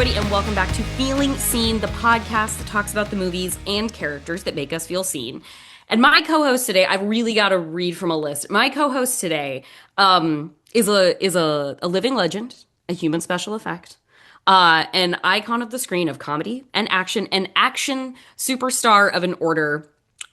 everybody, and welcome back to Feeling Seen, the podcast that talks about the movies and characters that make us feel seen. And my co-host today, I've really got to read from a list. My co-host today is a living legend, a human special effect, an icon of the screen of comedy and action, an action superstar of an order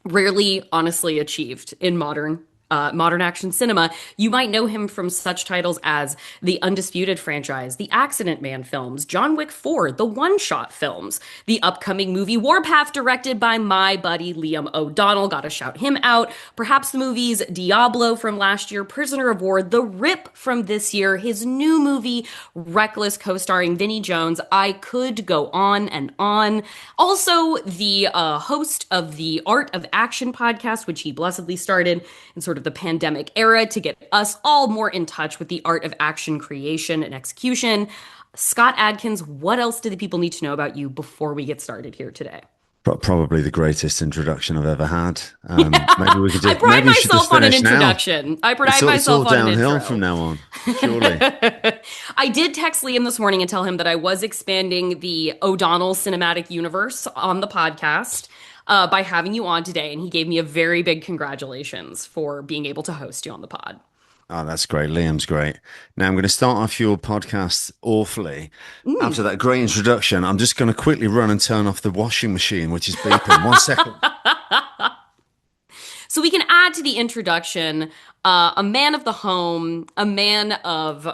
rarely honestly achieved in modern action cinema. You might know him from such titles as the Undisputed franchise, the Accident Man films, John Wick 4, the One Shot films, the upcoming movie Warpath, directed by my buddy Liam O'Donnell. Gotta shout him out. Perhaps the movies Diablo from last year, Prisoner of War, The Rip from this year, his new movie Reckless, co-starring Vinnie Jones. I could go on and on. Also, the host of the Art of Action podcast, which he blessedly started in sort of the pandemic era to get us all more in touch with the art of action creation and execution. Scott Adkins, what else do the people need to know about you before we get started here today? Probably the greatest introduction I've ever had. Maybe we could just, I pride maybe we should myself just on an finish introduction. now. I pride It's myself all on an downhill intro. from now on, surely. I did text Liam this morning and tell him that I was expanding the O'Donnell cinematic universe on the podcast by having you on today, and he gave me a very big congratulations for being able to host you on the pod. Oh, that's great. Liam's great. Now I'm going to start off your podcast awfully. After that great introduction, I'm just going to quickly run and turn off the washing machine, which is beeping. 1 second. So we can add to the introduction a man of the home, a man of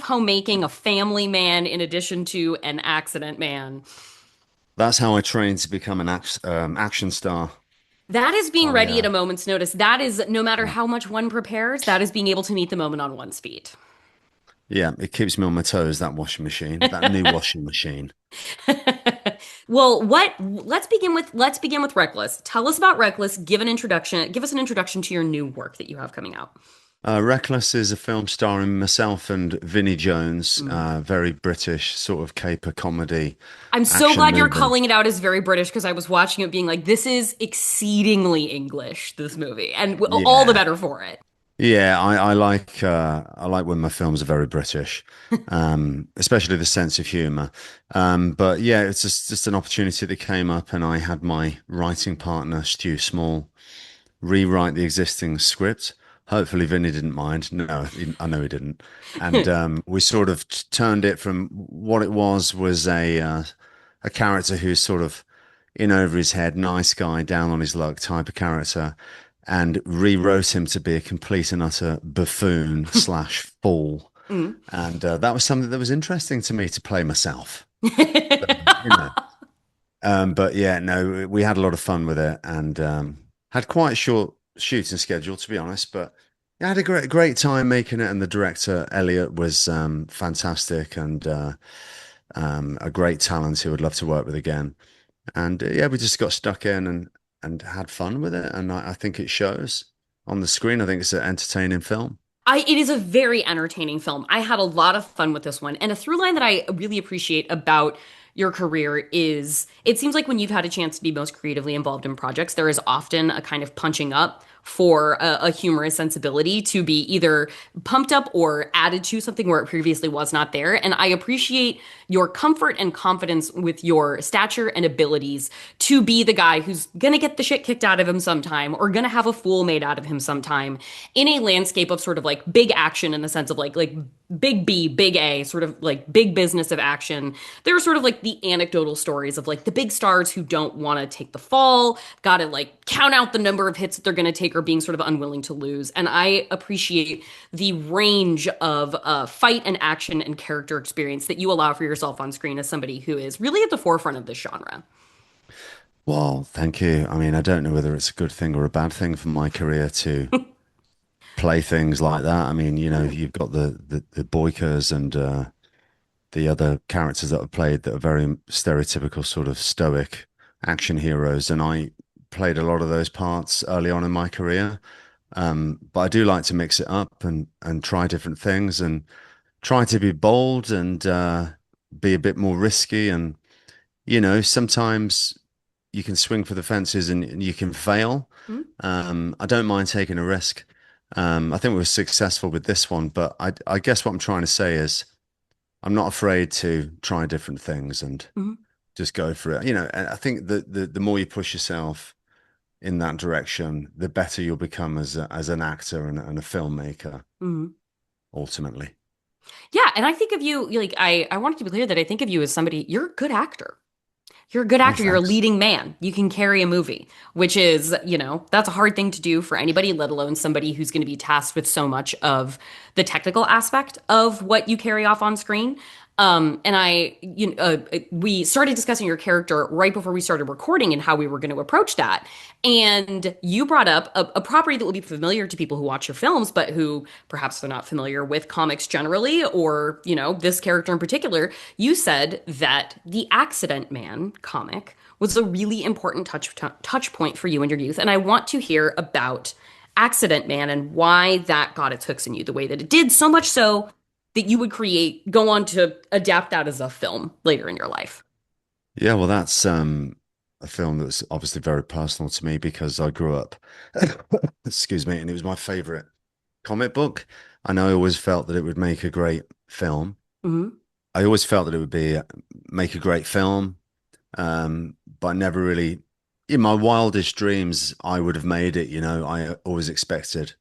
homemaking, a family man, in addition to an accident man. That's how I trained to become an action star. That is being Oh, ready yeah. at a moment's notice. That is, no matter how much one prepares, that is being able to meet the moment on one's feet. Yeah, it keeps me on my toes, that washing machine, that new washing machine. Well, let's begin with Reckless. Tell us about Reckless. Give us an introduction to your new work that you have coming out. Reckless is a film starring myself and Vinnie Jones, very British sort of caper comedy. I'm so action glad you're movie. calling it out as very British, because I was watching it being like, this is exceedingly English, this movie, and all the Yeah. better for it. Yeah, I like when my films are very British, especially the sense of humor. But yeah, it's just an opportunity that came up, and I had my writing partner, Stu Small, rewrite the existing script. Hopefully, Vinny didn't mind. No, I know he didn't. And we sort of turned it from what it was a character who's sort of in over his head, nice guy, down on his luck type of character, and rewrote him to be a complete and utter buffoon slash fool. And that was something that was interesting to me to play myself. You know. But yeah, no, we had a lot of fun with it, and had quite a short shooting schedule, to be honest. But yeah, I had a great time making it, and the director Elliot was fantastic, and a great talent who would love to work with again. And yeah, we just got stuck in and had fun with it, and I think it shows on the screen. I think it's an entertaining film. It is a very entertaining film. I had a lot of fun with this one. And a through line that I really appreciate about your career is it seems like when you've had a chance to be most creatively involved in projects, there is often a kind of punching up for a humorous sensibility to be either pumped up or added to something where it previously was not there. And I appreciate your comfort and confidence with your stature and abilities to be the guy who's gonna get the shit kicked out of him sometime, or gonna have a fool made out of him sometime, in a landscape of sort of like big action, in the sense of like big B, big A, sort of like big business of action. There are sort of like the anecdotal stories of like the big stars who don't want to take the fall, gotta like count out the number of hits that they're gonna take, or being sort of unwilling to lose. And I appreciate the range of fight and action and character experience that you allow for yourself on screen as somebody who is really at the forefront of this genre. Well, thank you. I mean, I don't know whether it's a good thing or a bad thing for my career to play things like that. I mean, you know, you've got the Boykers and the other characters that I've played that are very stereotypical sort of stoic action heroes, and I played a lot of those parts early on in my career. But I do like to mix it up and try different things, and try to be bold, and be a bit more risky. And you know, sometimes you can swing for the fences and you can fail. I don't mind taking a risk. I think we were successful with this one, but I guess what I'm trying to say is I'm not afraid to try different things and Mhm. just go for it. And I think that the more you push yourself in that direction, the better you'll become as an actor and a filmmaker Mhm. ultimately. Yeah, and I think of you like I wanted to be clear that I think of you as somebody, you're a good actor. You're a good Oh, actor. You're a thanks. leading man. You can carry a movie, which is, that's a hard thing to do for anybody, let alone somebody who's going to be tasked with so much of the technical aspect of what you carry off on screen. And we started discussing your character right before we started recording and how we were going to approach that. And you brought up a property that will be familiar to people who watch your films, but who perhaps they're not familiar with comics generally, or, this character in particular. You said that the Accident Man comic was a really important touch point for you in your youth. And I want to hear about Accident Man and why that got its hooks in you the way that it did, so much so that you would go on to adapt that as a film later in your life. Yeah, well, that's a film that's obviously very personal to me because I grew up, excuse me, and it was my favorite comic book. And I always felt that it would make a great film. Hmm. I always felt that it would be make a great film, but I never really, in my wildest dreams, I would have made it. I always expected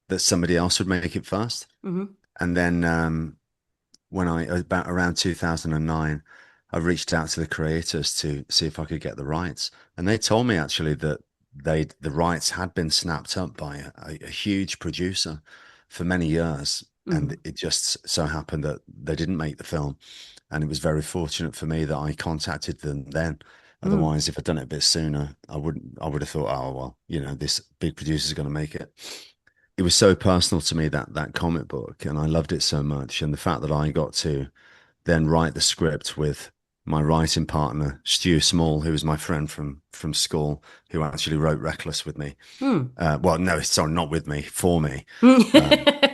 that somebody else would make it first. Hmm. And then when about around 2009, I reached out to the creators to see if I could get the rights, and they told me actually that the rights had been snapped up by a huge producer for many years, and Hmm. it just so happened that they didn't make the film, and it was very fortunate for me that I contacted them then. Hmm. Otherwise, if I'd done it a bit sooner, I would have thought, oh well, this big producer is going to make it. It was so personal to me, that comic book, and I loved it so much. And the fact that I got to then write the script with my writing partner, Stu Small, who was my friend from school, who actually wrote Reckless with me. Hmm. Well, no, sorry, not with me, for me. Um, Hmm.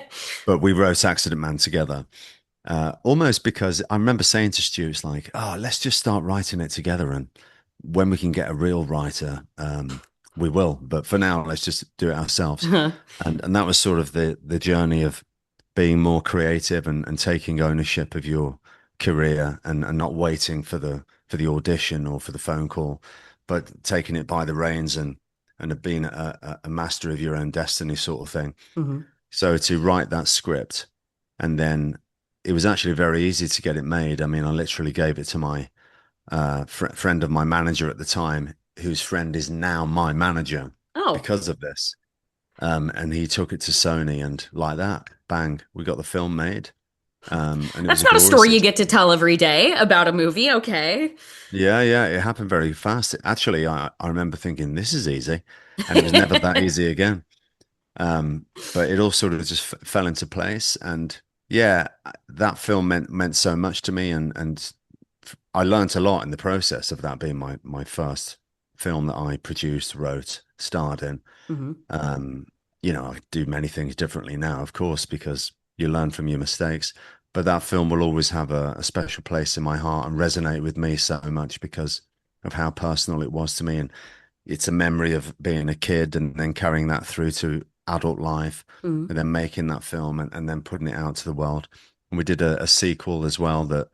but we wrote Accident Man together. Almost because I remember saying to Stu, it's like, oh, let's just start writing it together. And when we can get a real writer, we will. But for now, let's just do it ourselves. And that was sort of the journey of being more creative and taking ownership of your career and not waiting for the audition or for the phone call, but taking it by the reins and being a master of your own destiny sort of thing. So to write that script, and then it was actually very easy to get it made. I mean, I literally gave it to my friend of my manager at the time, whose friend is now my manager Oh, because of this. And he took it to Sony, and like that, bang, we got the film made. And it was that's a not a glorious story you get to experience. tell every day about a movie. Okay. Yeah, yeah, it happened very fast. Actually, I remember thinking this is easy, and it was never that easy again. But it all sort of just fell into place, and yeah, that film meant so much to me, and I learned a lot in the process of that being my first film that I produced, wrote, starred in. Hmm. Um, I do many things differently now, of course, because you learn from your mistakes. But that film will always have a special place in my heart and resonate with me so much because of how personal it was to me. And it's a memory of being a kid and then carrying that through to adult life Hmm. and then making that film and then putting it out to the world. And we did a sequel as well that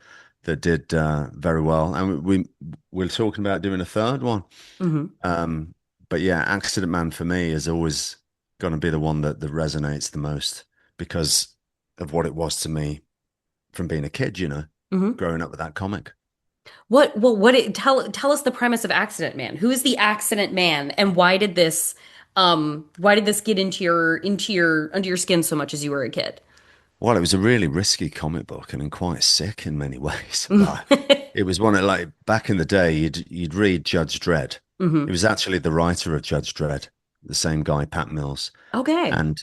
did very well. And we're talking about doing a third one. Hmm. Um, but yeah, Accident Man for me is always going to be the one that resonates the most because of what it was to me from being a kid, Hmm. growing up with that comic. Tell us the premise of Accident Man. Who is the Accident Man and why did this get under your skin so much as you were a kid? Well, it was a really risky comic book and quite sick in many ways. Like it was one of like back in the day, you'd read Judge Dredd. It Hmm. was actually the writer of Judge Dredd, the same guy, Pat Mills. Okay. And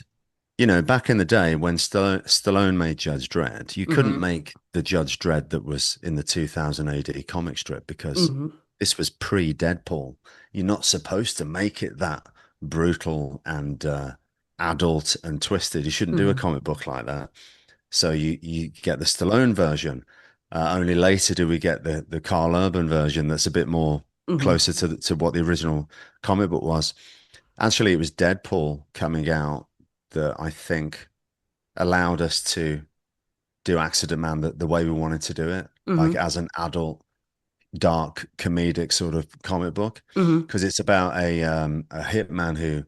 back in the day when Stallone made Judge Dredd, you couldn't Hmm. make the Judge Dredd that was in the 2000 AD comic strip because Hmm. this was pre-Deadpool. You're not supposed to make it that brutal and adult and twisted. You shouldn't do a Hmm. comic book like that. So you get the Stallone version. Only later do we get the Carl Urban version that's a bit more Hmm. closer to what the original comic book was. Actually, it was Deadpool coming out that I think allowed us to do Accident Man the way we wanted to do it, like Hmm. as an adult, dark, comedic sort of comic book, Hmm. because it's about a hitman who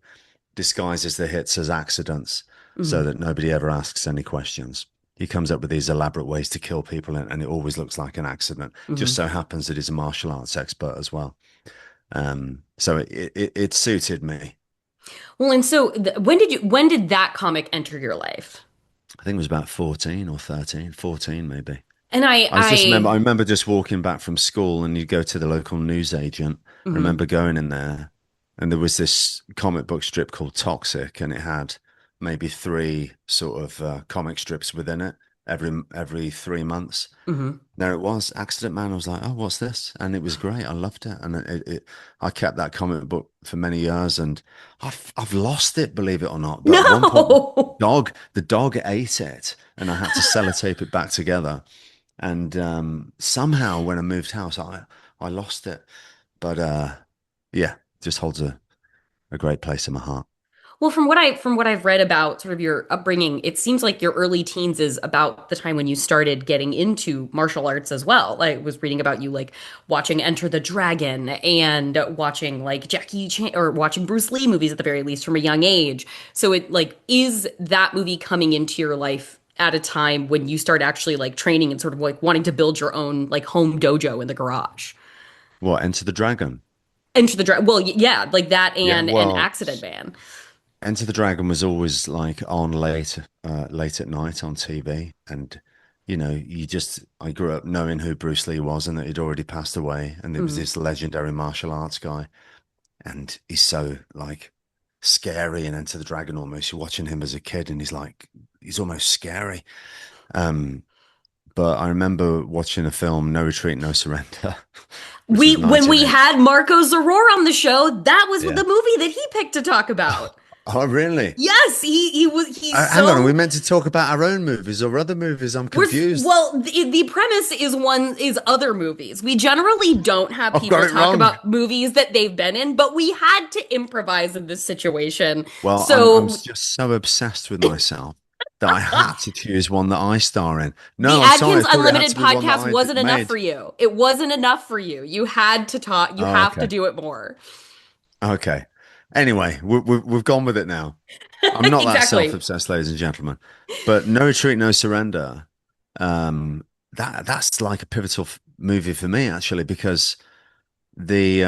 disguises the hits as accidents so Hmm. that nobody ever asks any questions. He comes up with these elaborate ways to kill people, and it always looks like an accident. Just Hmm. so happens that he's a martial arts expert as well. So it suited me. Well, and so when did that comic enter your life? I think it was about 14 or 13, 14 maybe. And I remember just walking back from school and you go to the local newsagent. I mhm. remember going in there and there was this comic book strip called Toxic and it had maybe three sort of comic strips within it every 3 months. Mhm. There it was, Accident Man. I was like, oh, what's this? And it was great. I loved it. And I kept that comic book for many years and I've lost it, believe it or not. But at one point, No. the dog ate it and I had to sellotape it back together. And somehow when I moved house, I lost it. But yeah, just holds a great place in my heart. Well, from what I've read about sort of your upbringing, it seems like your early teens is about the time when you started getting into martial arts as well. I was reading about you like watching Enter the Dragon and watching like Jackie Chan or watching Bruce Lee movies at the very least from a young age. So it like is that movie coming into your life at a time when you start actually like training and sort of like wanting to build your own like home dojo in the garage? What, Enter the Dragon? Enter the Dragon. Well, yeah, like that Yeah, and well, Accident Man. Enter the Dragon was always like on late at night on TV, and I grew up knowing who Bruce Lee was and that he'd already passed away, and it was Mhm. this legendary martial arts guy, and he's so like scary and Enter the Dragon almost. You're watching him as a kid, and he's almost scary. Um, but I remember watching a film, No Retreat, No Surrender, which We was when we 1980. had Marco Zaror on the show, that was the Yeah. movie that he picked to talk about. Oh, really? Yes, he was he's Hang on, are we so meant to talk about our own movies or other movies? I'm confused. well the premise is one is other movies. We generally don't have I've got people it talk wrong. about movies that they've been in, but we had to improvise in this situation. Well, I'm So just so obsessed with myself that I had to choose one that I star in. the No, I'm sorry. Adkins I thought it had Unlimited to be one that podcast I wasn't enough made. for you. It wasn't enough for you. You had to talk, you Oh, have to okay. do it more. Okay. Anyway, we've gone with it now. I'm not that Exactly. self-obsessed, ladies and gentlemen. But No Retreat, No Surrender. That's like a pivotal movie for me actually because the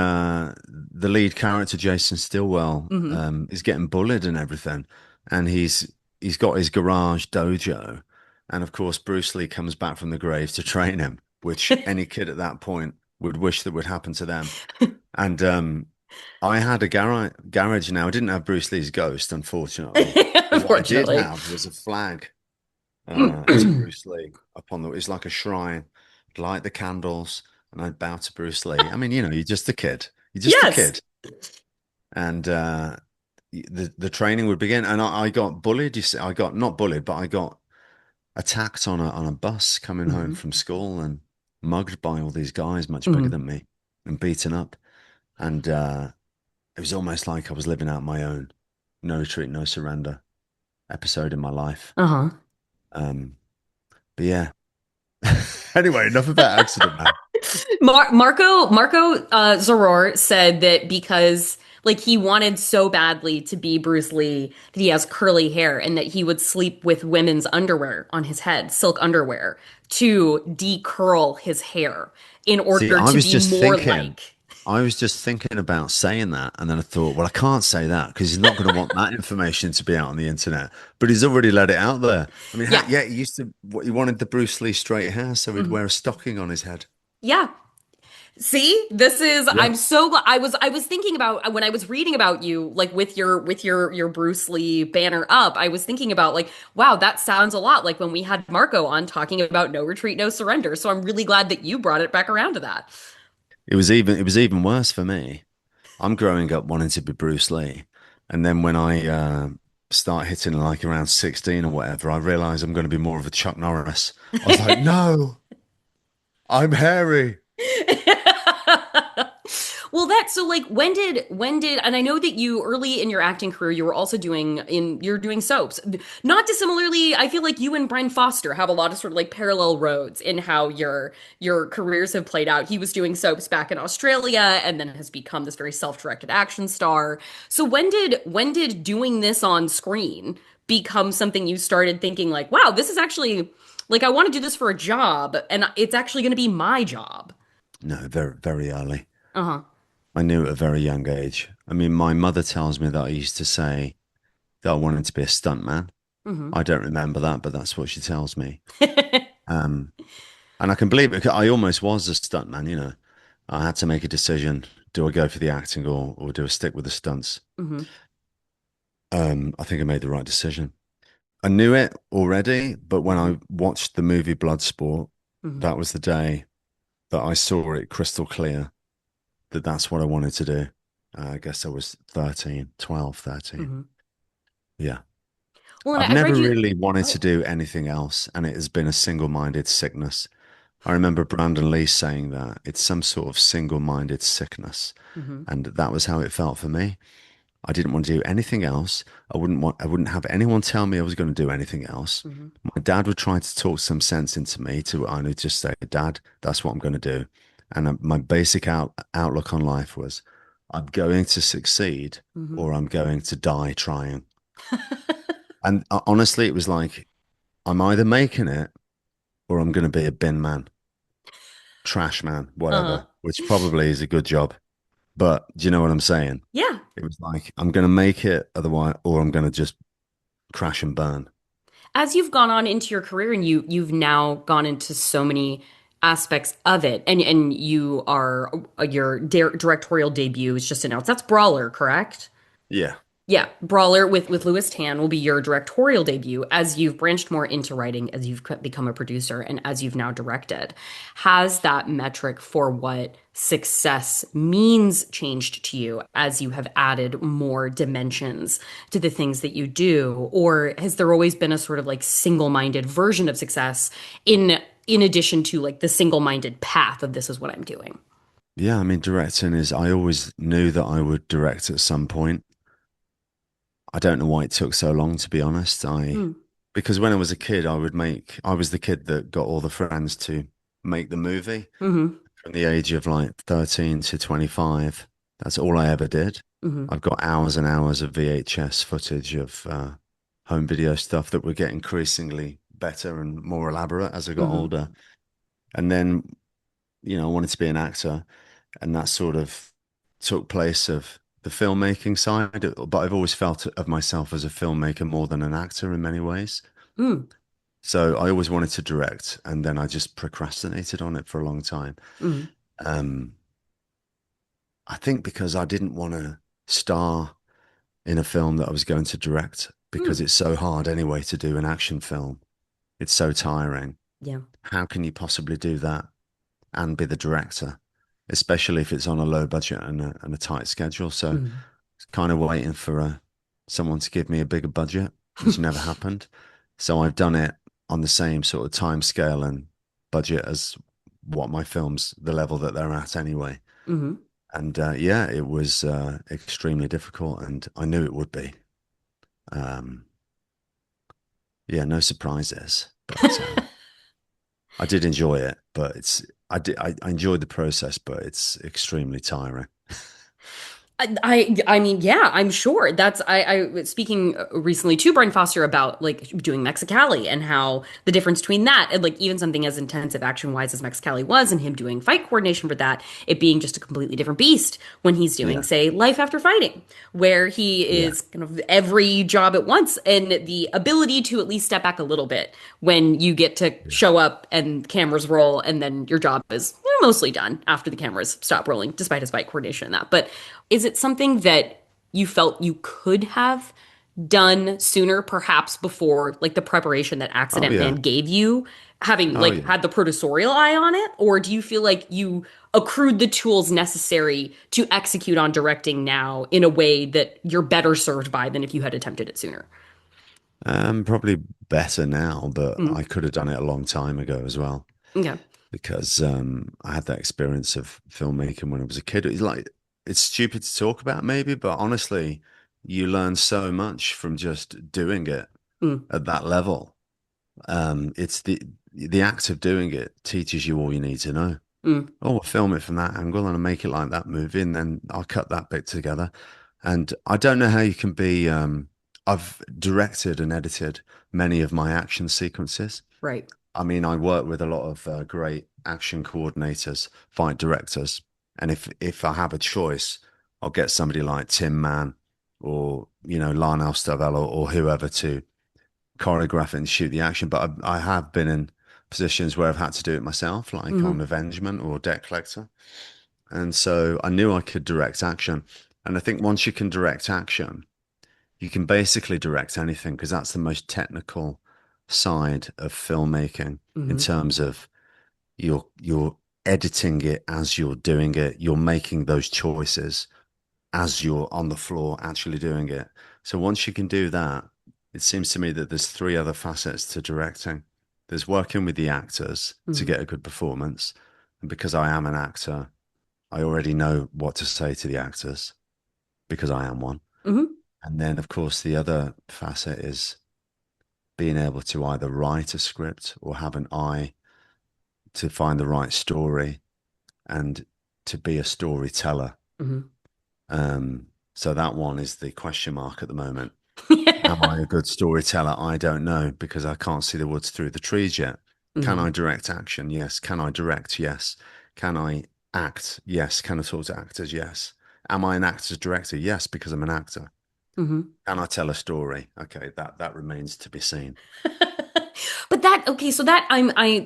lead character Jason Stillwell Hmm. is getting bullied and everything, and he's got his garage dojo, and of course Bruce Lee comes back from the grave to train him, which any kid at that point would wish that would happen to them. And I had a garage now. I didn't have Bruce Lee's ghost, unfortunately, but what I did Unfortunately. have was a flag to Bruce Lee upon it's like a shrine. I'd light the candles and I'd bow to Bruce Lee. I mean, you're just a kid. You're just a Yes. kid. And the training would begin. And I got bullied. You see, I got not bullied, but I got attacked on a bus coming home Mhm. from school and mugged by all these guys much bigger Mhm. than me and beaten up. And it was almost like I was living out my own no retreat, no surrender episode in my life. Uh-huh. Um, but yeah. Anyway, enough about Accident Man. Marco Zaror said that because like he wanted so badly to be Bruce Lee that he has curly hair and that he would sleep with women's underwear on his head, silk underwear, to decurl his hair in See, order to be more like. I was just thinking about saying that, and then I thought, well, I can't say that because he's not going to want that information to be out on the internet. But he's already let it out there. I mean, Yeah. yeah, he used to. He wanted the Bruce Lee straight hair, so he'd Mhm. wear a stocking on his head. Yeah. See, this is Yeah, I'm so glad I was thinking about when I was reading about you like with your Bruce Lee banner up, I was thinking about like wow, that sounds a lot like when we had Marco on talking about no retreat, no surrender. So I'm really glad that you brought it back around to that. it was even worse for me. I'm growing up wanting to be Bruce Lee, and then when I start hitting like around 16 or whatever, I realize I'm going to be more of a Chuck Norris. I was like, no, I'm hairy. Well, that's so like when did and I know that you early in your acting career you were also you're doing soaps. Not dissimilarly, I feel like you and Brian Foster have a lot of sort of like parallel roads in how your careers have played out. He was doing soaps back in Australia and then has become this very self-directed action star. So when did doing this on screen become something you started thinking like, wow, this is actually like I want to do this for a job and it's actually going to be my job. No, very, very early. Uh-huh. I knew at a very young age. I mean, my mother tells me that I used to say that I wanted to be a stuntman. Hmm. I don't remember that, but that's what she tells me. Um, and I can believe it. I almost was a stuntman, you know. I had to make a decision. Do I go for the acting or do I stick with the stunts? Hmm. I think I made the right decision. I knew it already, but when Hmm. I watched the movie Bloodsport, Hmm. that was the day that I saw it crystal clear that that's what I wanted to do. I guess I was 13, 12, 13. Hmm. Yeah. Well, and I've I've read never you. really wanted to Oh. do anything else, and it has been a single-minded sickness. I remember Brandon Lee saying that it's some sort of single-minded sickness, Hmm. and that was how it felt for me. I didn't want to do anything else. I wouldn't have anyone tell me I was going to do anything else. Hmm. My dad would try to talk some sense into me to I would just say, Dad, that's what I'm going to do. And my basic outlook on life was, I'm going to succeed Hmm. or I'm going to die trying. And honestly, it was like, I'm either making it or I'm going to be a bin man, trash man, Uh-huh. whatever, which probably is a good job. But do you know what I'm saying? Yeah. It was like, I'm going to make it otherwise, or I'm going to just crash and burn. As you've gone on into your career and you've now gone into so many aspects of it, and you are your directorial debut is just announced. That's Brawler, correct? Yeah. Yeah, Brawler with Louis Tan will be your directorial debut as you've branched more into writing, as you've become a producer, and as you've now directed. Has that metric for what success means changed to you as you have added more dimensions to the things that you do? Or has there always been a sort of like single-minded version of success in addition to like the single-minded path of this is what I'm doing? Yeah. I mean, directing is, I always knew that I would direct at some point. I don't know why it took so long, to be honest. Mm. Because when I was a kid, I was the kid that got all the friends to make the movie Hmm. from the age of like 13 to 25. That's all I ever did. Hmm. I've got hours and hours of VHS footage of home video stuff that would get increasingly better and more elaborate as I got Hmm. older. And then, I wanted to be an actor, and that sort of took place of the filmmaking side. But I've always felt of myself as a filmmaker more than an actor in many ways. Mm. So I always wanted to direct, and then I just procrastinated on it for a long time. Mm. Um, I think because I didn't want to star in a film that I was going to direct because Mm. it's so hard anyway to do an action film. It's so tiring. Yeah. How can you possibly do that and be the director, especially if it's on a low budget and a tight schedule? So Mm. kind of waiting for someone to give me a bigger budget, which never happened. So I've done it on the same sort of time scale and budget as what my films, the level that they're at anyway. Hmm. And yeah, it was extremely difficult, and I knew it would be. Um, yeah, no surprises, but I did enjoy it. But I enjoyed the process, but it's extremely tiring. I mean, yeah, I'm sure. I was speaking recently to Brian Foster about like doing Mexicali and how the difference between that and like even something as intensive action wise as Mexicali was and him doing fight coordination for that, it being just a completely different beast when he's doing, Yeah, say, Life After Fighting, where he yeah, is kind of every job at once and the ability to at least step back a little bit when you get to yeah. show up and cameras roll and then your job is mostly done after the cameras stop rolling, despite his fight coordination and that. But is it something that you felt you could have done sooner, perhaps before like the preparation that Oh Accident Man yeah, gave you, having oh like yeah. had the producerial eye on it? Or do you feel like you accrued the tools necessary to execute on directing now in a way that you're better served by than if you had attempted it sooner? Probably better now, but I Mm. could have done it a long time ago as well Okay. because I had that experience of filmmaking when I was a kid. It's like it's stupid to talk about maybe, but honestly, you learn so much from just doing it Mm, at that level. It's the act of doing it teaches you all you need to know. mm, Oh, I'll film it from that angle and I'll make it like that movie, and then I'll cut that bit together. And I don't know how you can be. I've directed and edited many of my action sequences. right. I mean, I work with a lot of great action coordinators, fight directors, and if I have a choice, I'll get somebody like Tim Mann or Lionel Stavello or whoever to choreograph it and shoot the action. But I have been in positions where I've had to do it myself, like on Hmm. Avengement or Debt Collector, and so I knew I could direct action. And I think once you can direct action, you can basically direct anything because that's the most technical side of filmmaking in Hmm. terms of you're editing it as you're doing it. You're making those choices as you're on the floor actually doing it. So once you can do that, it seems to me that there's three other facets to directing. There's working with the actors to Hmm. get a good performance. And because I am an actor, I already know what to say to the actors because I am one. Hmm. And then, of course, the other facet is being able to either write a script or have an eye to find the right story and to be a storyteller. Hmm. So that one is the question mark at the moment. Am Yeah. I a good storyteller? I don't know because I can't see the woods through the trees yet. Can Hmm. I direct action? Yes. Can I direct? Yes. Can I act? Yes. Can I talk to actors? Yes. Am I an actor's director? Yes, because I'm an actor. Hmm. Can I tell a story? Okay, that remains to be seen. But that okay, so that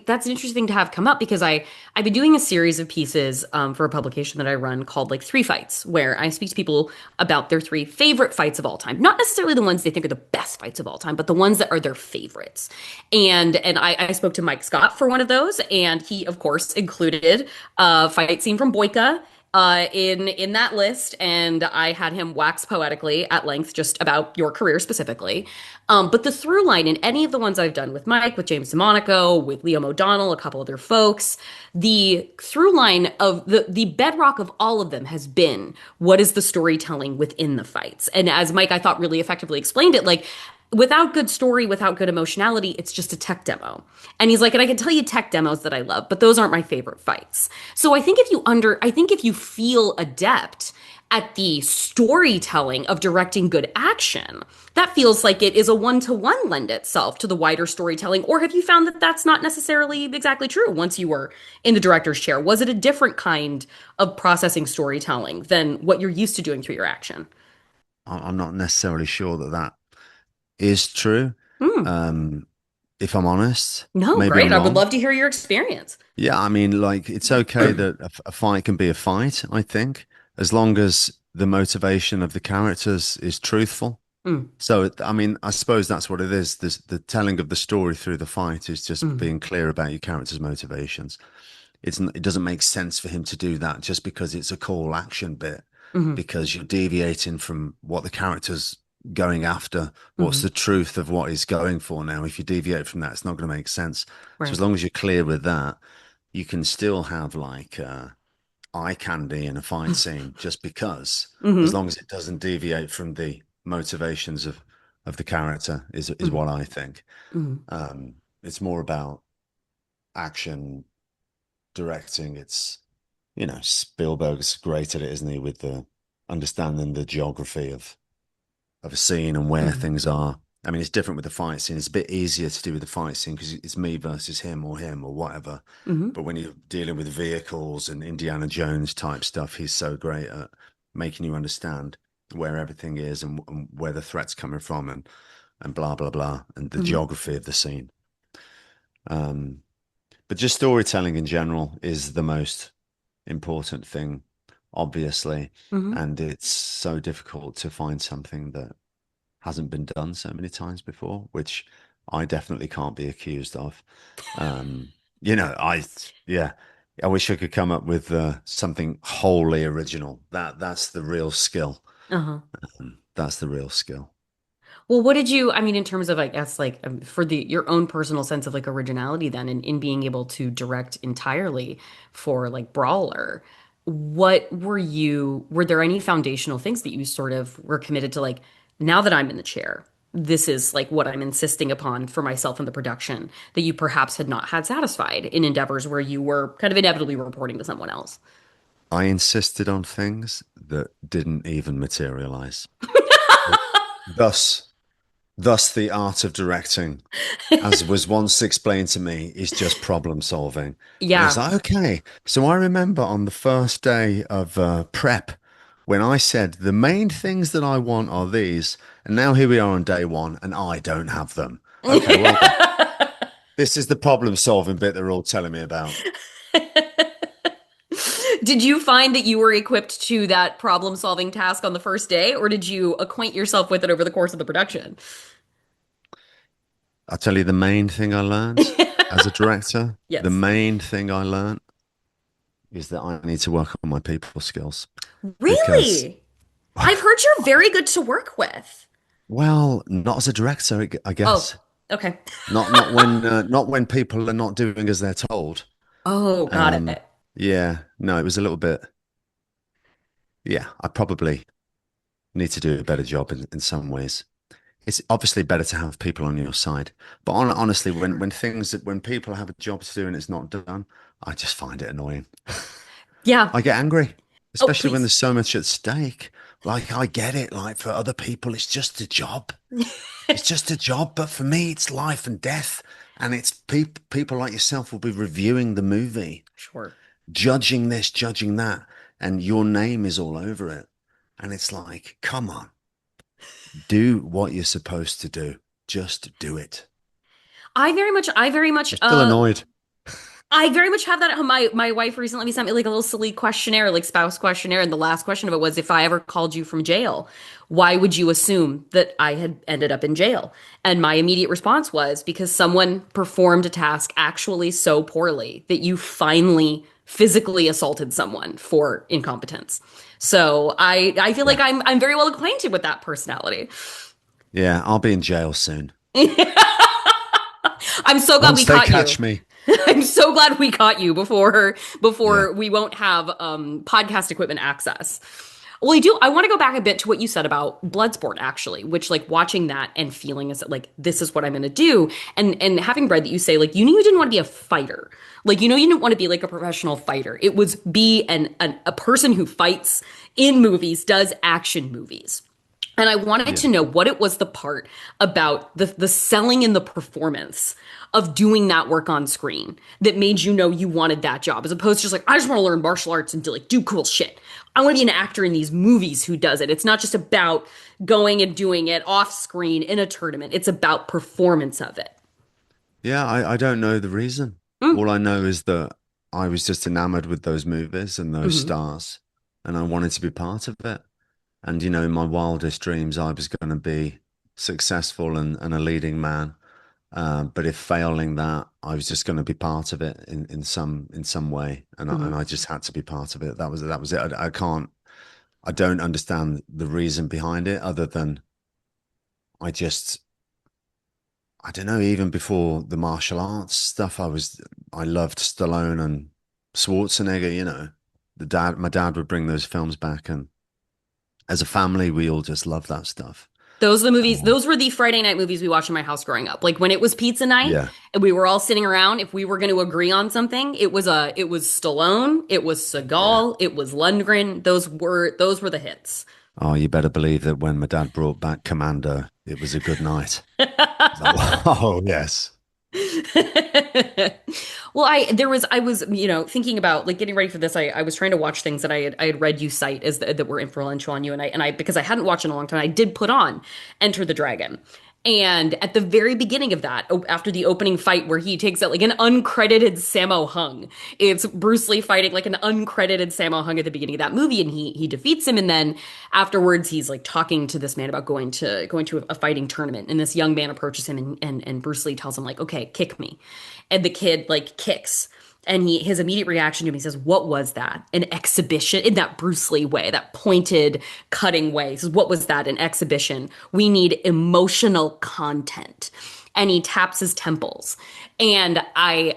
that's an interesting to have come up because I've been doing a series of pieces for a publication that I run called like Three Fights, where I speak to people about their three favorite fights of all time. Not necessarily the ones they think are the best fights of all time, but the ones that are their favorites. And I spoke to Mike Scott for one of those, and he of course included a fight scene from Boyka in that list, and I had him wax poetically at length just about your career specifically. But the through line in any of the ones I've done with Mike, with James DeMonico, with Liam O'Donnell, a couple other folks, the through line of the bedrock of all of them has been what is the storytelling within the fights. And as Mike, I thought really effectively explained it, like without good story, without good emotionality, it's just a tech demo. And he's like, and I can tell you tech demos that I love, but those aren't my favorite fights. So I think if you feel adept at the storytelling of directing good action, that feels like it is a one-to-one lend itself to the wider storytelling. Or have you found that that's not necessarily exactly true once you were in the director's chair? Was it a different kind of processing storytelling than what you're used to doing through your action? I'm not necessarily sure that that is true. Hmm. Um, if I'm honest, No, maybe great. I'm I would wrong. love to hear your experience. Yeah, I mean, like it's okay that a fight can be a fight, I think, as long as the motivation of the characters is truthful. Mm, So, I mean, I suppose that's what it is. The telling of the story through the fight is just mm, being clear about your character's motivations. It doesn't make sense for him to do that just because it's a cool action bit, mm, because you're deviating from what the character's going after. What's mm. the truth of what he's going for now? If you deviate from that, it's not going to make sense. So as Right. long as you're clear with that, you can still have like eye candy in a fight scene just because, as Hmm. long as it doesn't deviate from the motivations of the character is Hmm. what I think. Hmm. It's more about action directing. It's Spielberg's great at it, isn't he, with the understanding the geography of a scene and where Hmm. things are. I mean, it's different with the fight scene. It's a bit easier to do with the fight scene because it's me versus him or whatever. Hmm. But when you're dealing with vehicles and Indiana Jones type stuff, he's so great at making you understand where everything is and where the threat's coming from and blah blah blah and the Hmm. geography of the scene. Um, but just storytelling in general is the most important thing, obviously, Hmm. and it's so difficult to find something that hasn't been done so many times before, which I definitely can't be accused of. Um, yeah, I wish I could come up with something wholly original. That's the real skill. Uh-huh. That's the real skill. Well, what did you, I mean, in terms of, I guess, like for your own personal sense of like originality then in being able to direct entirely for like Brawler, were there any foundational things that you sort of were committed to, like, now that I'm in the chair, this is like what I'm insisting upon for myself in the production that you perhaps had not had satisfied in endeavors where you were kind of inevitably reporting to someone else? I insisted on things that didn't even materialize. Thus, thus the art of directing, as was once explained to me, is just problem solving. And it's Yeah. like, okay. So I remember on the first day of prep when I said the main things that I want are these, and now here we are on day one, and I don't have them. Okay, well done. This is the problem solving bit they're all telling me about. Did you find that you were equipped to that problem solving task on the first day, or did you acquaint yourself with it over the course of the production? I'll tell you the main thing I learned as a director, the Yes. main thing I learned is that I need to work on my people skills because, Really? I've heard you're very good to work with. well, not as a director, I Oh, guess. okay. Not when people are not doing as they're told. Oh, got Um, it. yeah, no, it was a little bit. Yeah, I probably need to do a better job in some ways. It's obviously better to have people on your side, but honestly, when people have a job to do and it's not done, I just find it annoying. Yeah. I get angry, Oh, especially when please. there's so much at stake. Like I get it, like for other people, it's just a job. It's just a job, but for me, it's life and death. And it's people like yourself will be reviewing the movie, Sure. judging this, judging that, and your name is all over it. And it's like, come on, do what you're supposed to do. Just do it. I very much, I'm still annoyed. I very much have that at home. My wife recently sent me like a little silly questionnaire, like spouse questionnaire, and the last question of it was, if I ever called you from jail, why would you assume that I had ended up in jail? And my immediate response was, because someone performed a task actually so poorly that you finally physically assaulted someone for incompetence. So I feel like Yeah. I'm very well acquainted with that personality. Yeah, I'll be in jail soon. I'm so glad we Once they caught you. catch me. I'm so glad we caught you before Yeah. we won't have podcast equipment access. Well, I want to go back a bit to what you said about Bloodsport, actually, which, like, watching that and feeling is like, this is what I'm going to do, and having read that you say, like, you knew you didn't want to be a fighter, like, you know, you didn't want to be like a professional fighter. It was be a person who fights in movies, does action movies. And I wanted Yeah. to know what it was, the part about the selling and the performance of doing that work on screen that made you know you wanted that job, as opposed to just like, I just want to learn martial arts and do cool shit. I want to be an actor in these movies who does it. It's not just about going and doing it off screen in a tournament. It's about performance of it. Yeah, I don't know the reason. Mm, All I know is that I was just enamored with those movies and those mhm, stars, and I wanted to be part of it. And, in my wildest dreams, I was going to be successful and a leading man. But if failing that, I was just going to be part of it in some way, and mhm. I just had to be part of it. That was it. I don't understand the reason behind it, other than I just I don't know, even before the martial arts stuff, I loved Stallone and Schwarzenegger. My dad would bring those films back, and as a family, we all just loved that stuff. Those are the movies. Um, Those were the Friday night movies we watched in my house growing up. Like when it was pizza night yeah. and we were all sitting around, if we were going to agree on something, it was Stallone, it was Yeah. Seagal, it was Lundgren. Those were the hits. Oh, you better believe that when my dad brought back Commando, it was a good night. It's like, oh, yes. Well, I was, thinking about like getting ready for this. I was trying to watch things that I had read you cite as that were influential on you, and I because I hadn't watched in a long time, I did put on Enter the Dragon. And at the very beginning of that, after the opening fight where he takes out like an uncredited Sammo Hung, it's Bruce Lee fighting like an uncredited Sammo Hung at the beginning of that movie, and he defeats him, and then afterwards he's like talking to this man about going to a fighting tournament, and this young man approaches him, and Bruce Lee tells him like, okay, kick me, and the kid like kicks. And his immediate reaction to me says, "What was that? An exhibition?" In that Bruce Lee way, that pointed, cutting way. He says, "What was that? An exhibition? We need emotional content." and he taps his temples. And I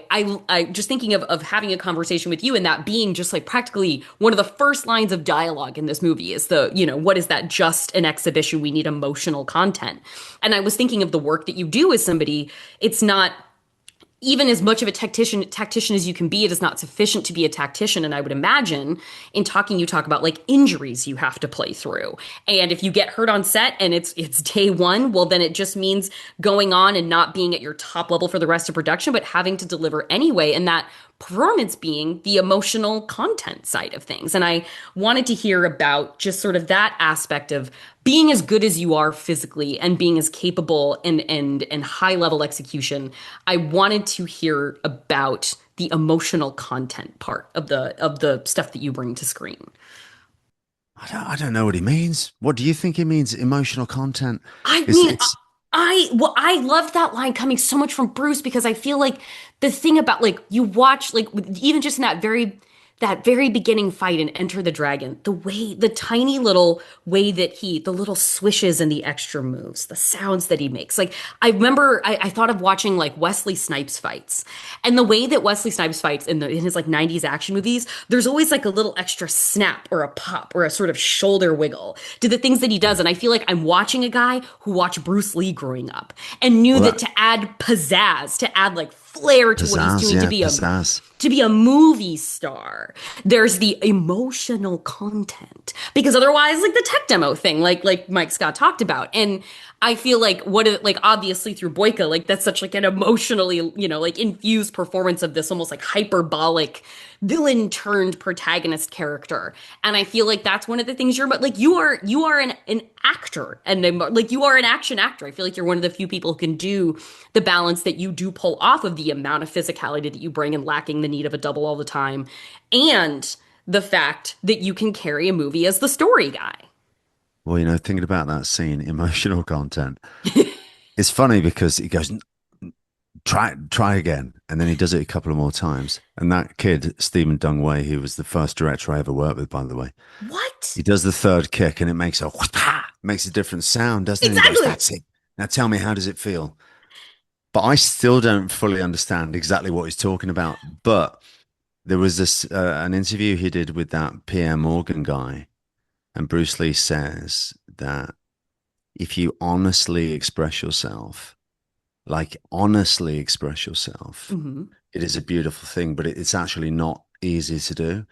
just thinking of having a conversation with you and that being just like practically one of the first lines of dialogue in this movie is what is that, just an exhibition? We need emotional content. And I was thinking of the work that you do as somebody, it's not even as much of a tactician as you can be, it is not sufficient to be a tactician. And I would imagine in talking, you talk about like injuries you have to play through. And if you get hurt on set and it's day one, well, then it just means going on and not being at your top level for the rest of production, but having to deliver anyway. And that performance being the emotional content side of things. And I wanted to hear about just sort of that aspect of being as good as you are physically and being as capable and high level execution. I wanted to hear about the emotional content part of the stuff that you bring to screen. I don't know what he means. What do you think he means? Emotional content? I It's mean, it's I love that line coming so much from Bruce because I feel like the thing about like you watch like even just in that very beginning fight in Enter the Dragon, the tiny little way that the little swishes and the extra moves, the sounds that he makes. Like I remember I thought of watching like Wesley Snipes fights and the way that Wesley Snipes fights in his like 90s action movies, there's always like a little extra snap or a pop or a sort of shoulder wiggle to the things that he does. And I feel like I'm watching a guy who watched Bruce Lee growing up and knew well that that to add pizzazz, to add like flair to what he's pizzazz, doing, yeah, pizzazz. to be a movie star, there's the emotional content because otherwise like the tech demo thing like Mike Scott talked about. And I feel like like obviously through Boyka, like that's such like an emotionally like infused performance of this almost like hyperbolic villain turned protagonist character. And I feel like that's one of the things but like you are an actor and like you are an action actor. I feel like you're one of the few people who can do the balance that you do pull off of the amount of physicality that you bring and lacking the need of a double all the time, and the fact that you can carry a movie as the story guy. Well, thinking about that scene, emotional content. It's funny because he goes, try again, and then he does it a couple of more times. And that kid, Stephen Dungway, who was the first director I ever worked with, by the way, What? he does the third kick, and it makes makes a different sound, doesn't it? And he goes, Exactly. "That's it. Now tell me, how does it feel?" But I still don't fully understand exactly what he's talking about. But there was an interview he did with that Pierre Morgan guy, and Bruce Lee says that if you honestly express yourself, like honestly express yourself, Hmm. it is a beautiful thing, but it's actually not easy to do.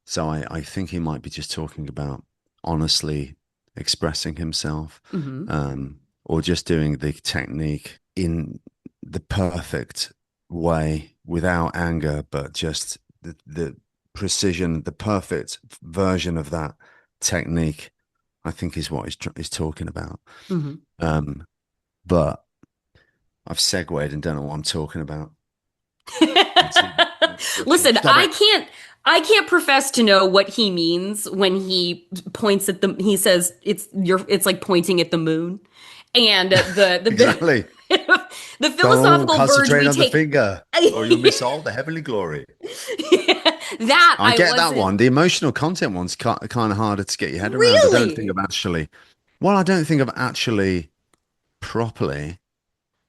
So I think he might be just talking about honestly expressing himself, Hmm. or just doing the technique in the perfect way without anger, but just the precision, the perfect version of that technique, I think is what he's talking about. Hmm. Um, but I've segued and don't know what I'm talking about. Let's Listen, stop it. I can't profess to know what he means when he points at he says it's like pointing at the moon. And Exactly. the Don't philosophical verge concentrate we on the take finger, or you'll miss all the heavenly glory. that I I get that wasn't one. The emotional content one's kind of harder to get your head around. really. I don't think I've actually properly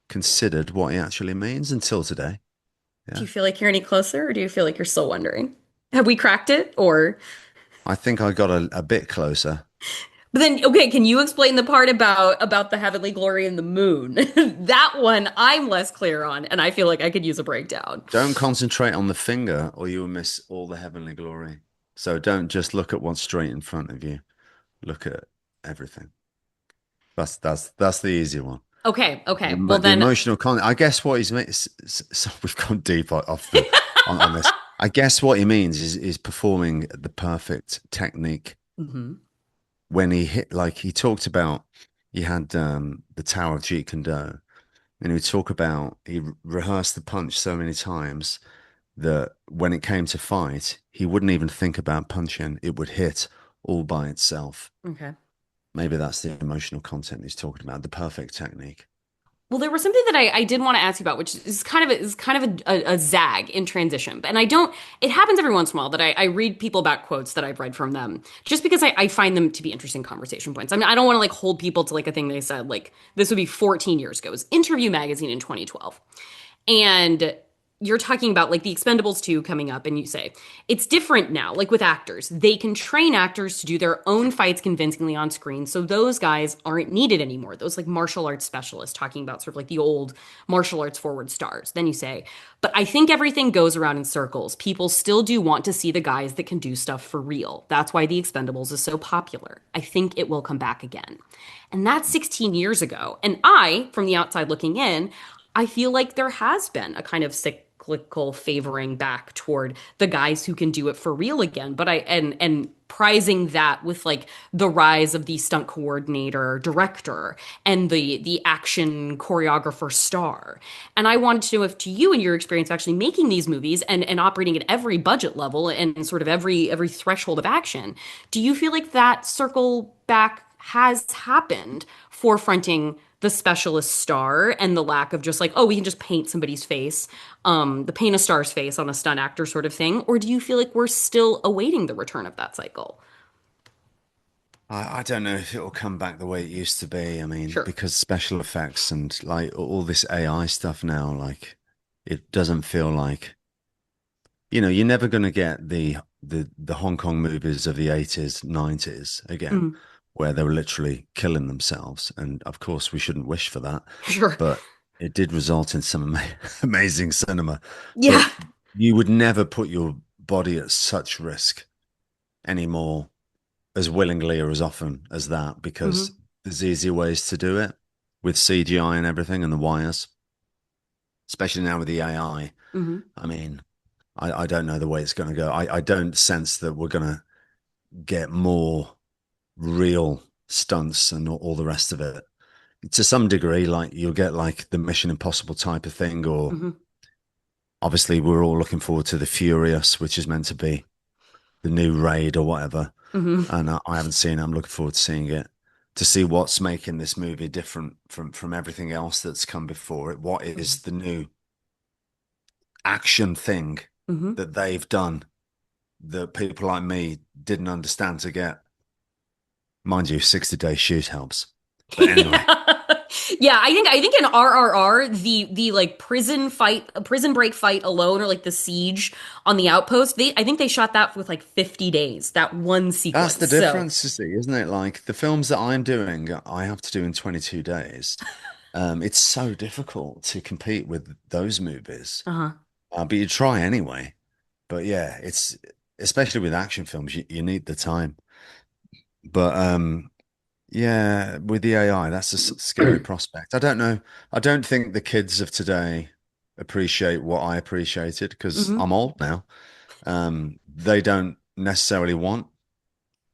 considered what he actually means until today. Do Yeah. you feel like you're any closer, or do you feel like you're still wondering? Have we cracked it, or? I think I got a bit closer. But then, okay, can you explain the part about the heavenly glory and the moon? That one I'm less clear on, and I feel like I could use a breakdown. Don't concentrate on the finger or you will miss all the heavenly glory. So don't just look at what's straight in front of you. Look at everything. That's the easy one. Okay, okay. Well The then, emotional content. I guess what he's meant. So we've gone deep off the on this. I guess what he means is performing the perfect technique mhm, when he hit. Like he talked about, he had the Tower of Jeet Kune Do, and he would talk about he rehearsed the punch so many times that when it came to fight, he wouldn't even think about punching. It would hit all by itself. okay. Maybe that's the emotional content he's talking about, the perfect technique. Well, there was something that I did want to ask you about, which is kind of a zag in transition. And I don't, it happens every once in a while that I read people back quotes that I've read from them just because I find them to be interesting conversation points. I mean, I don't want to like hold people to like a thing they said, like this would be 14 years ago. It was Interview Magazine in 2012. And you're talking about like the Expendables 2 coming up, and you say it's different now, like with actors. They can train actors to do their own fights convincingly on screen, so those guys aren't needed anymore. Those like martial arts specialists talking about sort of like the old martial arts forward stars. Then you say, but I think everything goes around in circles. People still do want to see the guys that can do stuff for real. That's why the Expendables is so popular. I think it will come back again. And that's 16 years ago. And I, from the outside looking in, I feel like there has been a kind of cyclical favoring back toward the guys who can do it for real again. But and prizing that with like the rise of the stunt coordinator, director, and the action choreographer star. And I wanted to know if to you and your experience of actually making these movies and operating at every budget level and sort of every threshold of action, do you feel like that circle back has happened for fronting the specialist star and the lack of just like, oh, we can just paint somebody's face, the paint a star's face on a stunt actor sort of thing? Or do you feel like we're still awaiting the return of that cycle? I don't know if it'll come back the way it used to be. I mean, Sure. because special effects and like all this AI stuff now, like it doesn't feel like, you're never going to get the Hong Kong movies of the 80s, 90s again, Mhm. where they were literally killing themselves. And of course, we shouldn't wish for that, Sure. but it did result in some amazing cinema. But Yeah. you would never put your body at such risk anymore as willingly or as often as that because Hmm. there's easier ways to do it with CGI and everything and the wires, especially now with the AI. Hmm. I mean, I don't know the way it's going to go. I don't sense that we're going to get more real stunts and all the rest of it. To some degree, like you'll get like the Mission Impossible type of thing, or Hmm. obviously we're all looking forward to the Furious, which is meant to be the new raid or whatever. Hmm. And I haven't seen it. I'm looking forward to seeing it to see what's making this movie different from everything else that's come before it. What is the new action thing Hmm. that they've done that people like me didn't understand to get? Mind you, 60-day shoot helps. But anyway, Yeah. Yeah, I think in RRR the like prison break fight alone, or like the siege on the outpost, they I think they shot that with like 50 days, that one that's the sequence. So, difference, you see, isn't it? Like the films that I'm doing, I have to do in 22 days. It's so difficult to compete with those movies. uh-huh. But you try anyway. But yeah, it's especially with action films, you need the time. But yeah, with the AI, that's a scary prospect. I don't know. I don't think the kids of today appreciate what I appreciated because Hmm. I'm old now. They don't necessarily want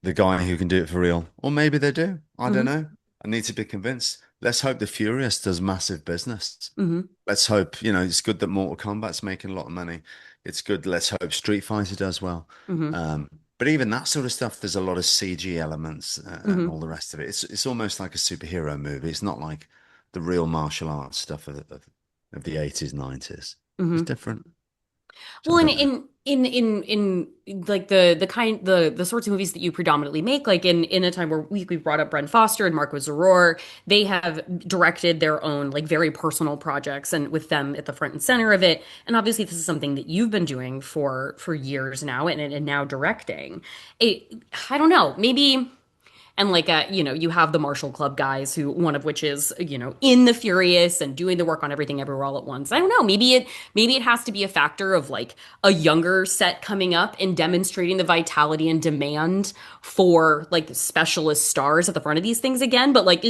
the guy who can do it for real, or maybe they do. I don't Hmm. know. I need to be convinced. Let's hope the Furious does massive business. Hmm. Let's hope, it's good that Mortal Kombat's making a lot of money. It's good. Let's hope Street Fighter does well. Hmm. But even that sort of stuff, there's a lot of CG elements and Hmm. all the rest of it. It's almost like a superhero movie. It's not like the real martial arts stuff of the 80s, 90s. It's Hmm. different. So Well, I in don't know. like the sorts of movies that you predominantly make, like in a time where we brought up Bren Foster and Marco Zaror, they have directed their own like very personal projects, and with them at the front and center of it. And obviously, this is something that you've been doing for years now, and now directing. It, I don't know, maybe. And like you have the Marshall Club guys, who one of which is in the Furious and doing the work on Everything Everywhere All at Once. I don't know, maybe it has to be a factor of like a younger set coming up and demonstrating the vitality and demand for like specialist stars at the front of these things again. But like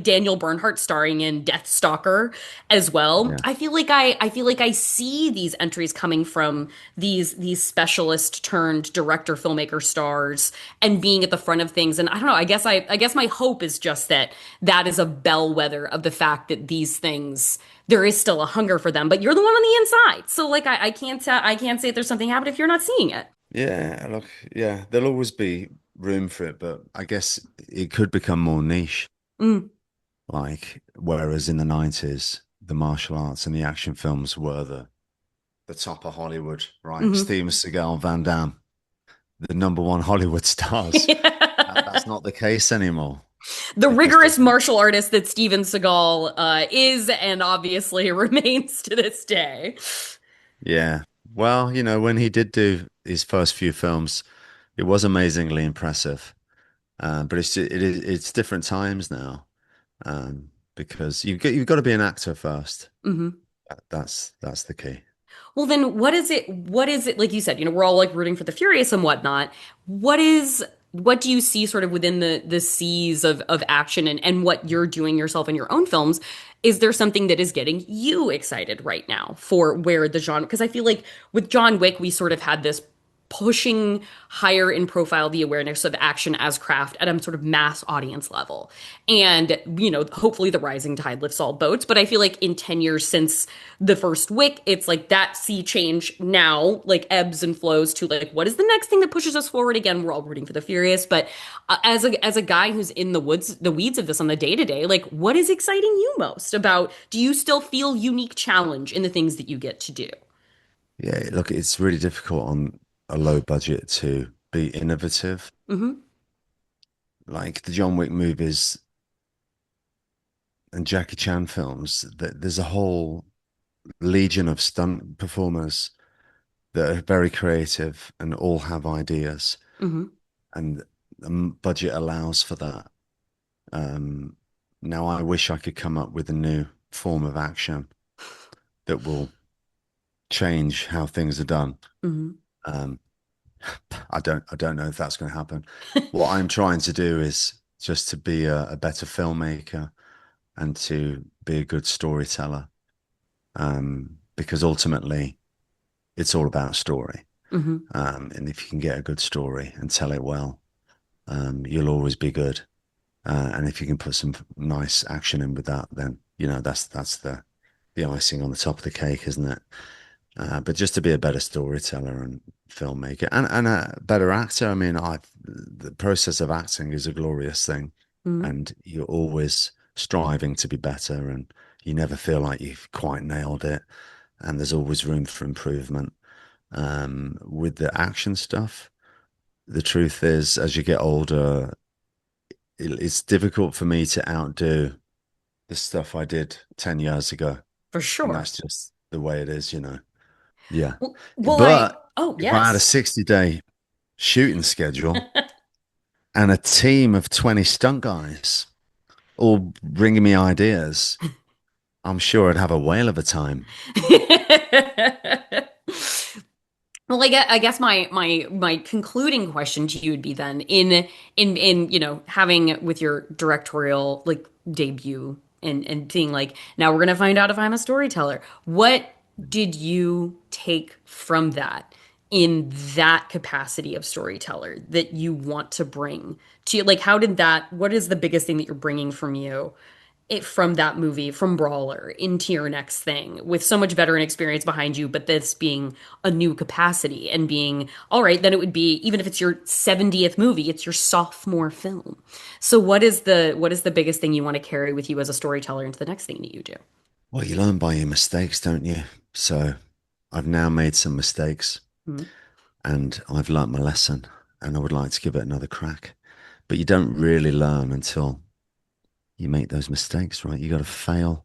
Daniel Bernhardt starring in Death Stalker as well. Yeah. I feel like I see these entries coming from these specialist turned director filmmaker stars and being at the front of things. And I don't know, I guess my hope is just that that is a bellwether of the fact that these things, there is still a hunger for them, but you're the one on the inside. So like I can't say if there's something happening if you're not seeing it. Yeah, look, yeah, there'll always be room for it, but I guess it could become more niche. Mm. Like, whereas in the 90s, the martial arts and the action films were the top of Hollywood, right? Hmm. Steven Seagal, Van Damme, the number one Hollywood stars. That's not the case anymore. The It just rigorous doesn't. martial artist that Steven Seagal is and obviously remains to this day. Yeah. Well, when he did do his first few films, it was amazingly impressive. But it's different times now. Because you've got to be an actor first. Hmm. That's the key. Well, then what is it? What is it? Like you said, we're all like rooting for the Furious and whatnot. What do you see sort of within the seas of action and what you're doing yourself in your own films? Is there something that is getting you excited right now for where the genre? Because I feel like with John Wick, we sort of had this pushing higher in profile the awareness of action as craft at a sort of mass audience level. And, hopefully the rising tide lifts all boats. But I feel like in 10 years since the first Wick, it's like that sea change now, like ebbs and flows to like, what is the next thing that pushes us forward again? We're all rooting for the Furious. But as a guy who's in the weeds of this on the day to day, like what is exciting you most about, do you still feel unique challenge in the things that you get to do? Yeah, look, it's really difficult on a low budget to be innovative. Hmm. Like the John Wick movies and Jackie Chan films, there's a whole legion of stunt performers that are very creative and all have ideas, Hmm. and the budget allows for that. Um, Now, I wish I could come up with a new form of action that will change how things are done. Hmm. Um, I don't know if that's going to happen. What I'm trying to do is just to be a better filmmaker and to be a good storyteller. Because ultimately it's all about story. Hmm. And if you can get a good story and tell it well, you'll always be good. And if you can put some nice action in with that, then that's the icing on the top of the cake, isn't it? But just to be a better storyteller and filmmaker and a better actor, I mean, the process of acting is a glorious thing, Hmm. and you're always striving to be better, and you never feel like you've quite nailed it, and there's always room for improvement. With the action stuff, the truth is, as you get older, it's difficult for me to outdo the stuff I did 10 years ago, For and sure. that's just the way it is. Yeah. Well, But oh, if I had a yes. 60-day shooting schedule and a team of 20 stunt guys all bringing me ideas, I'm sure I'd have a whale of a time. Well, I guess my concluding question to you would be then in having with your directorial like debut and seeing like now we're gonna find out if I'm a storyteller. What did you take from that in that capacity of storyteller that you want to bring to like how did that what is the biggest thing that you're bringing from you from that movie, from Brawler, into your next thing with so much veteran experience behind you, but this being a new capacity and being, all right, then it would be, even if it's your 70th movie, it's your sophomore film. So what is the biggest thing you want to carry with you as a storyteller into the next thing that you do? Well, you learn by your mistakes, don't you? So I've now made some mistakes Hmm. and I've learnt my lesson and I would like to give it another crack. But you don't really learn until you make those mistakes, right? You got to fail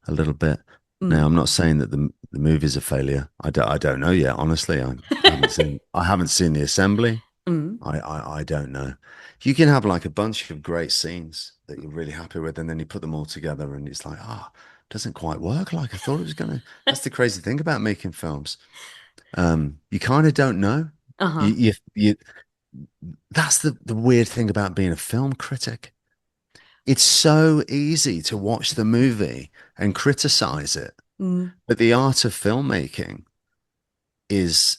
a little bit. Now, Mm. I'm not saying that the movie's a failure. I don't know yet. Honestly, I haven't seen the assembly. Mm. I don't know. You can have like a bunch of great scenes that you're really happy with, and then you put them all together, and it's like, it doesn't quite work like I thought it was gonna. That's the crazy thing about making films. You kind of don't know. You, Uh-huh. you, that's the weird thing about being a film critic. It's so easy to watch the movie and criticize it, Mm. but the art of filmmaking is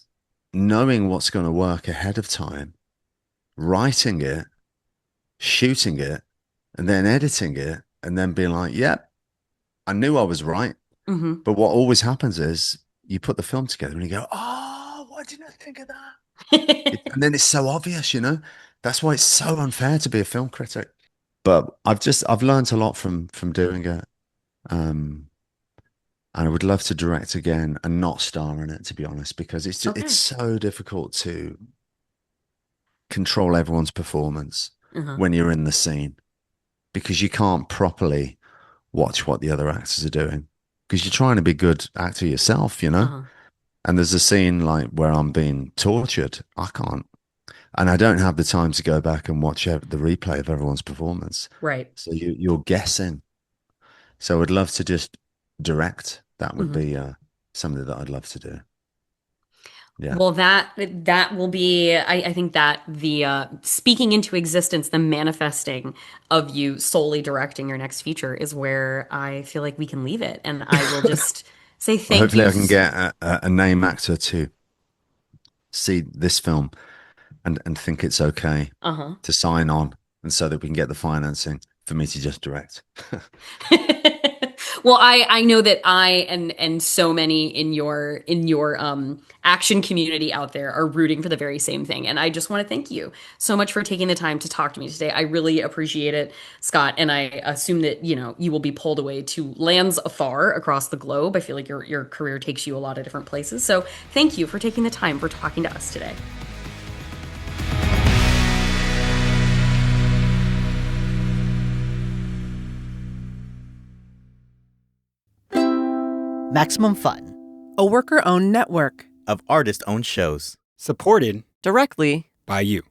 knowing what's going to work ahead of time, writing it, shooting it, and then editing it, and then being like, yep, I knew I was right. Hmm. But what always happens is you put the film together and you go, oh, why didn't I think of that? And then it's so obvious. That's why it's so unfair to be a film critic. But I've learned a lot from doing it. Um, and I would love to direct again and not star in it, to be honest, because it's Okay. so difficult to control everyone's performance Uh-huh. when you're in the scene because you can't properly watch what the other actors are doing because you're trying to be a good actor yourself, you know? Uh-huh. And there's a scene like where I'm being tortured. I can't, and I don't have the time to go back and watch the replay of everyone's performance. Right. So you're guessing. So I'd love to just direct. That would Mhm. be something that I'd love to do. Yeah. Well, that will be, I think that the speaking into existence, the manifesting of you solely directing your next feature is where I feel like we can leave it. And I will just say Well, thank hopefully you. I can get a name actor to see this film and think it's okay Uh-huh. to sign on, and so that we can get the financing for me to just direct. Well, I know that I and so many in your action community out there are rooting for the very same thing. And I just want to thank you so much for taking the time to talk to me today. I really appreciate it, Scott. And I assume that, you will be pulled away to lands afar across the globe. I feel like your career takes you a lot of different places. So thank you for taking the time for talking to us today. Maximum Fun. A worker-owned network of artist-owned shows. Supported directly by you.